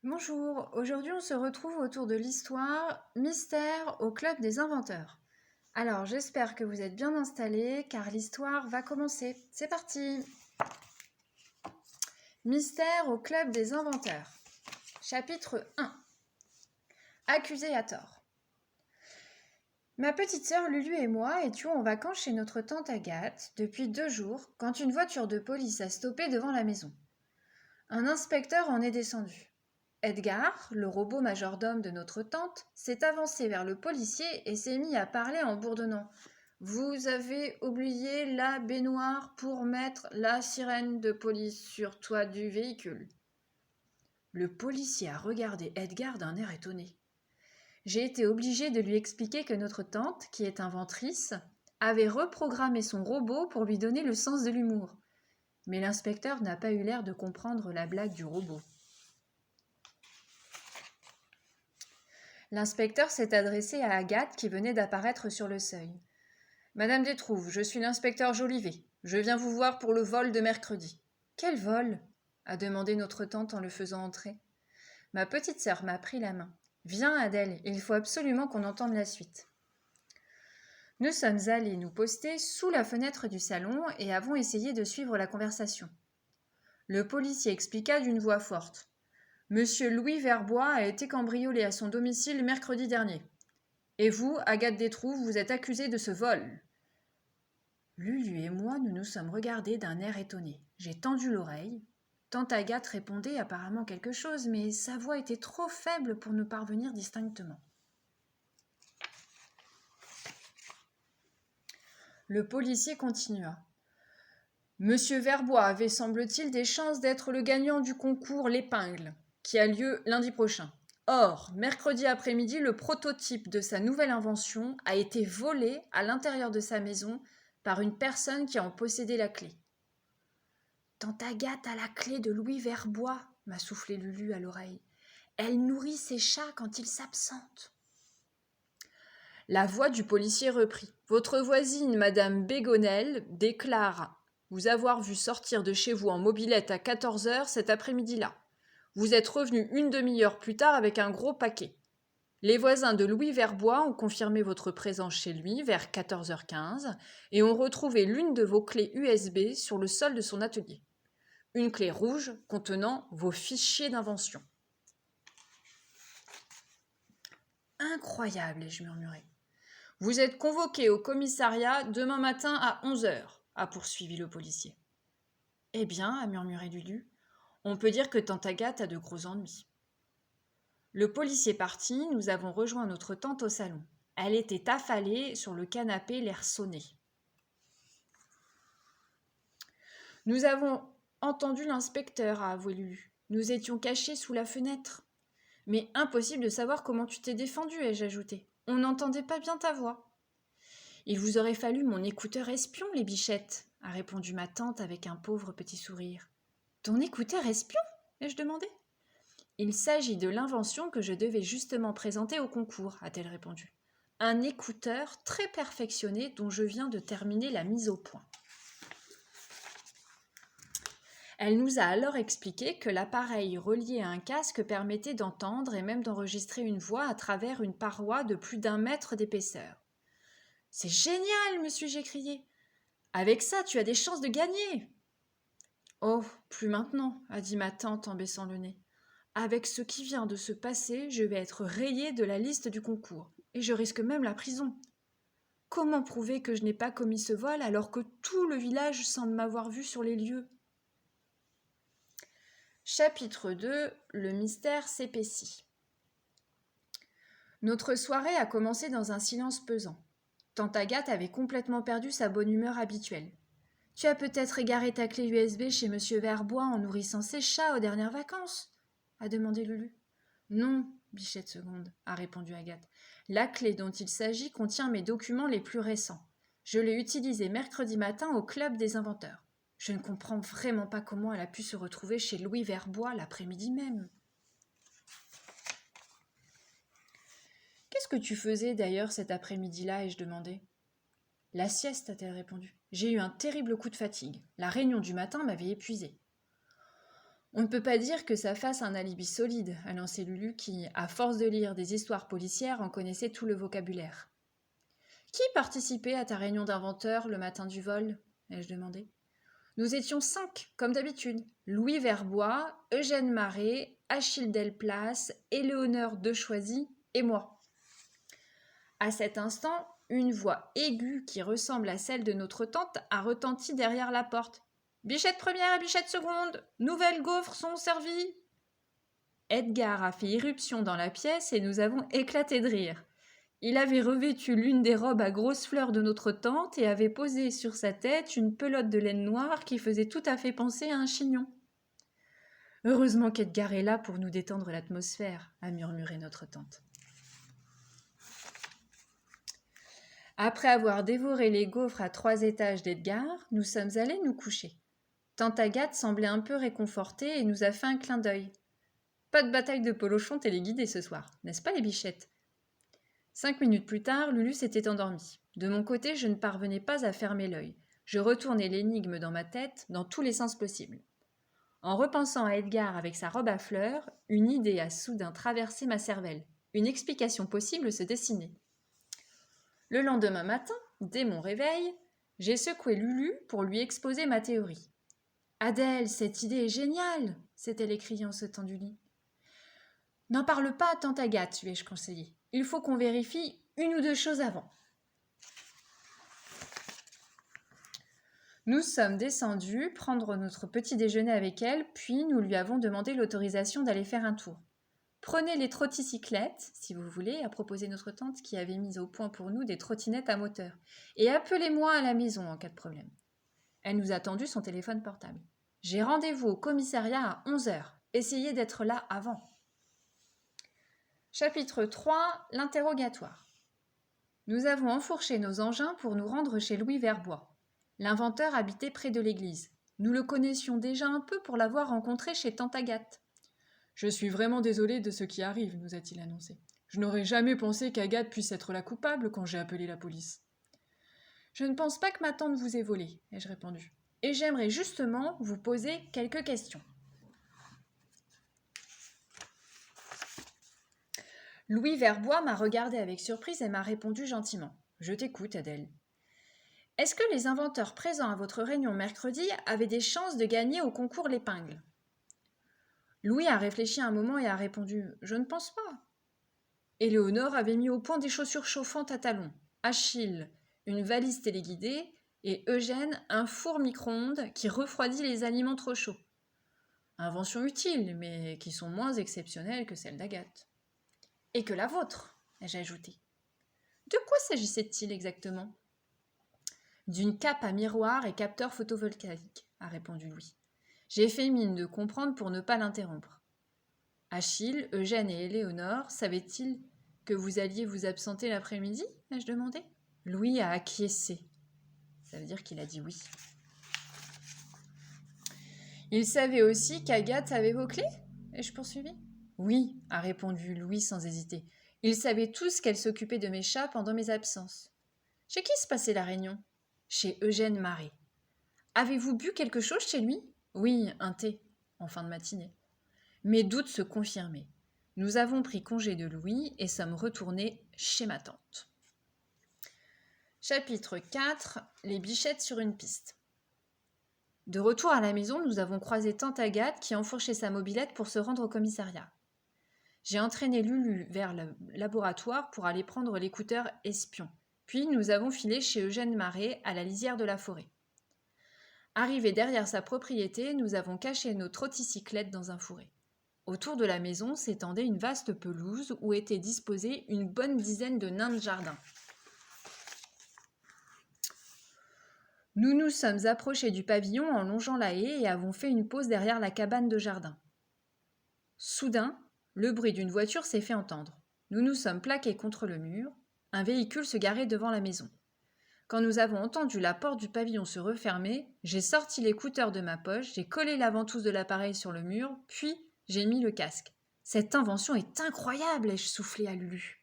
Bonjour, aujourd'hui on se retrouve autour de l'histoire Mystère au Club des Inventeurs. Alors j'espère que vous êtes bien installés car l'histoire va commencer. C'est parti! Mystère au Club des Inventeurs. Chapitre 1. Accusé à tort. Ma petite sœur Lulu et moi étions en vacances chez notre tante Agathe depuis 2 jours quand une voiture de police a stoppé devant la maison. Un inspecteur en est descendu. Edgar, le robot majordome de notre tante, s'est avancé vers le policier et s'est mis à parler en bourdonnant. « Vous avez oublié la baignoire pour mettre la sirène de police sur toit du véhicule. » Le policier a regardé Edgar d'un air étonné. J'ai été obligée de lui expliquer que notre tante, qui est inventrice, avait reprogrammé son robot pour lui donner le sens de l'humour. Mais l'inspecteur n'a pas eu l'air de comprendre la blague du robot. L'inspecteur s'est adressé à Agathe qui venait d'apparaître sur le seuil. « Madame Détrouve, je suis l'inspecteur Jolivet. Je viens vous voir pour le vol de mercredi. »« Quel vol ?» a demandé notre tante en le faisant entrer. Ma petite sœur m'a pris la main. « Viens Adèle, il faut absolument qu'on entende la suite. » Nous sommes allés nous poster sous la fenêtre du salon et avons essayé de suivre la conversation. Le policier expliqua d'une voix forte. Monsieur Louis Verbois a été cambriolé à son domicile mercredi dernier. Et vous, Agathe Détrouve, vous êtes accusée de ce vol. Lulu et moi, nous nous sommes regardés d'un air étonné. J'ai tendu l'oreille. Tante Agathe répondait apparemment quelque chose, mais sa voix était trop faible pour nous parvenir distinctement. Le policier continua. Monsieur Verbois avait, semble-t-il, des chances d'être le gagnant du concours L'Épingle, qui a lieu lundi prochain. Or, mercredi après-midi, le prototype de sa nouvelle invention a été volé à l'intérieur de sa maison par une personne qui en possédait la clé. « Tante Agathe a la clé de Louis Verbois, » m'a soufflé Lulu à l'oreille. « Elle nourrit ses chats quand ils s'absentent. » La voix du policier reprit. « Votre voisine, Madame Bégonel, déclare vous avoir vu sortir de chez vous en mobilette à 14h cet après-midi-là. Vous êtes revenu une demi-heure plus tard avec un gros paquet. Les voisins de Louis Verbois ont confirmé votre présence chez lui vers 14h15 et ont retrouvé l'une de vos clés USB sur le sol de son atelier. Une clé rouge contenant vos fichiers d'invention. » Incroyable, ai-je murmuré. « Vous êtes convoqué au commissariat demain matin à 11h, a poursuivi le policier. Eh bien, a murmuré Lulu, on peut dire que tante Agathe a de gros ennuis. Le policier parti, nous avons rejoint notre tante au salon. Elle était affalée sur le canapé, l'air sonné. Nous avons entendu l'inspecteur, a avoué Lulu. Nous étions cachés sous la fenêtre. Mais impossible de savoir comment tu t'es défendue, ai-je ajouté. On n'entendait pas bien ta voix. Il vous aurait fallu mon écouteur espion, les bichettes, a répondu ma tante avec un pauvre petit sourire. Ton écouteur espion ? Ai-je demandé. Il s'agit de l'invention que je devais justement présenter au concours, a-t-elle répondu. Un écouteur très perfectionné dont je viens de terminer la mise au point. Elle nous a alors expliqué que l'appareil relié à un casque permettait d'entendre et même d'enregistrer une voix à travers une paroi de plus d'1 mètre d'épaisseur. « C'est génial, me suis-je écrié. Avec ça, tu as des chances de gagner. » « Oh, plus maintenant, a dit ma tante en baissant le nez. Avec ce qui vient de se passer, je vais être rayée de la liste du concours, et je risque même la prison. Comment prouver que je n'ai pas commis ce vol alors que tout le village semble m'avoir vu sur les lieux ? Chapitre 2. Le mystère s'épaissit. Notre soirée a commencé dans un silence pesant. Tante Agathe avait complètement perdu sa bonne humeur habituelle. « Tu as peut-être égaré ta clé USB chez Monsieur Verbois en nourrissant ses chats aux dernières vacances ?» a demandé Lulu. « Non, Bichette seconde, a répondu Agathe. La clé dont il s'agit contient mes documents les plus récents. Je l'ai utilisée mercredi matin au Club des Inventeurs. Je ne comprends vraiment pas comment elle a pu se retrouver chez Louis Verbois l'après-midi même. » « Qu'est-ce que tu faisais d'ailleurs cet après-midi-là » ai-je demandé. « La sieste, a-t-elle répondu. J'ai eu un terrible coup de fatigue. La réunion du matin m'avait épuisée. » On ne peut pas dire que ça fasse un alibi solide, a lancé Lulu qui, à force de lire des histoires policières, en connaissait tout le vocabulaire. Qui participait à ta réunion d'inventeurs le matin du vol ai-je demandé. Nous étions 5, comme d'habitude. Louis Verbois, Eugène Marais, Achille Delplace, Éléonore de Choisy et moi. À cet instant, une voix aiguë qui ressemble à celle de notre tante a retenti derrière la porte. « Bichette première et bichette seconde, nouvelles gaufres sont servies !» Edgar a fait irruption dans la pièce et nous avons éclaté de rire. Il avait revêtu l'une des robes à grosses fleurs de notre tante et avait posé sur sa tête une pelote de laine noire qui faisait tout à fait penser à un chignon. « Heureusement qu'Edgar est là pour nous détendre l'atmosphère, » a murmuré notre tante. Après avoir dévoré les gaufres à 3 étages d'Edgar, nous sommes allés nous coucher. Tante Agathe semblait un peu réconfortée et nous a fait un clin d'œil. Pas de bataille de polochon téléguidée ce soir, n'est-ce pas les bichettes ? 5 minutes plus tard, Lulu s'était endormie. De mon côté, je ne parvenais pas à fermer l'œil. Je retournais l'énigme dans ma tête, dans tous les sens possibles. En repensant à Edgar avec sa robe à fleurs, une idée a soudain traversé ma cervelle. Une explication possible se dessinait. Le lendemain matin, dès mon réveil, j'ai secoué Lulu pour lui exposer ma théorie. « Adèle, cette idée est géniale !» s'est-elle écriée en sautant du lit. « N'en parle pas à tante Agathe, lui ai-je conseillé. Il faut qu'on vérifie 1 ou 2 choses avant. » Nous sommes descendus prendre notre petit déjeuner avec elle, puis nous lui avons demandé l'autorisation d'aller faire un tour. « Prenez les trotticyclettes, si vous voulez, » a proposé notre tante qui avait mis au point pour nous des trottinettes à moteur. « Et appelez-moi à la maison en cas de problème. » Elle nous a tendu son téléphone portable. « J'ai rendez-vous au commissariat à 11h. Essayez d'être là avant. » Chapitre 3. L'interrogatoire. Nous avons enfourché nos engins pour nous rendre chez Louis Verbois. L'inventeur habitait près de l'église. Nous le connaissions déjà un peu pour l'avoir rencontré chez tante Agathe. « Je suis vraiment désolé de ce qui arrive, » nous a-t-il annoncé. « Je n'aurais jamais pensé qu'Agathe puisse être la coupable quand j'ai appelé la police. »« Je ne pense pas que ma tante vous ait volé, » ai-je répondu. « Et j'aimerais justement vous poser quelques questions. » Louis Verbois m'a regardé avec surprise et m'a répondu gentiment. « Je t'écoute, Adèle. » « Est-ce que les inventeurs présents à votre réunion mercredi avaient des chances de gagner au concours l'épingle ?» Louis a réfléchi un moment et a répondu « Je ne pense pas. » Éléonore avait mis au point des chaussures chauffantes à talons, Achille, une valise téléguidée, et Eugène, un four micro-ondes qui refroidit les aliments trop chauds. Inventions utiles, mais qui sont moins exceptionnelles que celles d'Agathe. « Et que la vôtre, » ai-je ajouté. « De quoi s'agissait-il exactement ?»« D'une cape à miroir et capteur photovoltaïque, » a répondu Louis. J'ai fait mine de comprendre pour ne pas l'interrompre. « Achille, Eugène et Éléonore savaient-ils que vous alliez vous absenter l'après-midi » ai-je demandé. Louis a acquiescé. Ça veut dire qu'il a dit oui. « Il savait aussi qu'Agathe avait vos clés » ai-je poursuivi. « Oui, » a répondu Louis sans hésiter. « Ils savaient tous qu'elle s'occupait de mes chats pendant mes absences. »« Chez qui se passait la réunion ?»« Chez Eugène Marais. »« Avez-vous bu quelque chose chez lui ?»« Oui, un thé, en fin de matinée. » Mes doutes se confirmaient. Nous avons pris congé de Louis et sommes retournés chez ma tante. Chapitre 4. Les bichettes sur une piste. De retour à la maison, nous avons croisé tante Agathe qui enfourchait sa mobilette pour se rendre au commissariat. J'ai entraîné Lulu vers le laboratoire pour aller prendre l'écouteur espion. Puis nous avons filé chez Eugène Marais à la lisière de la forêt. Arrivés derrière sa propriété, nous avons caché nos trotticyclettes dans un fourré. Autour de la maison s'étendait une vaste pelouse où étaient disposés une bonne dizaine de nains de jardin. Nous nous sommes approchés du pavillon en longeant la haie et avons fait une pause derrière la cabane de jardin. Soudain, le bruit d'une voiture s'est fait entendre. Nous nous sommes plaqués contre le mur. Un véhicule se garait devant la maison. Quand nous avons entendu la porte du pavillon se refermer, j'ai sorti l'écouteur de ma poche, j'ai collé la ventouse de l'appareil sur le mur, puis j'ai mis le casque. « Cette invention est incroyable !» ai-je soufflé à Lulu.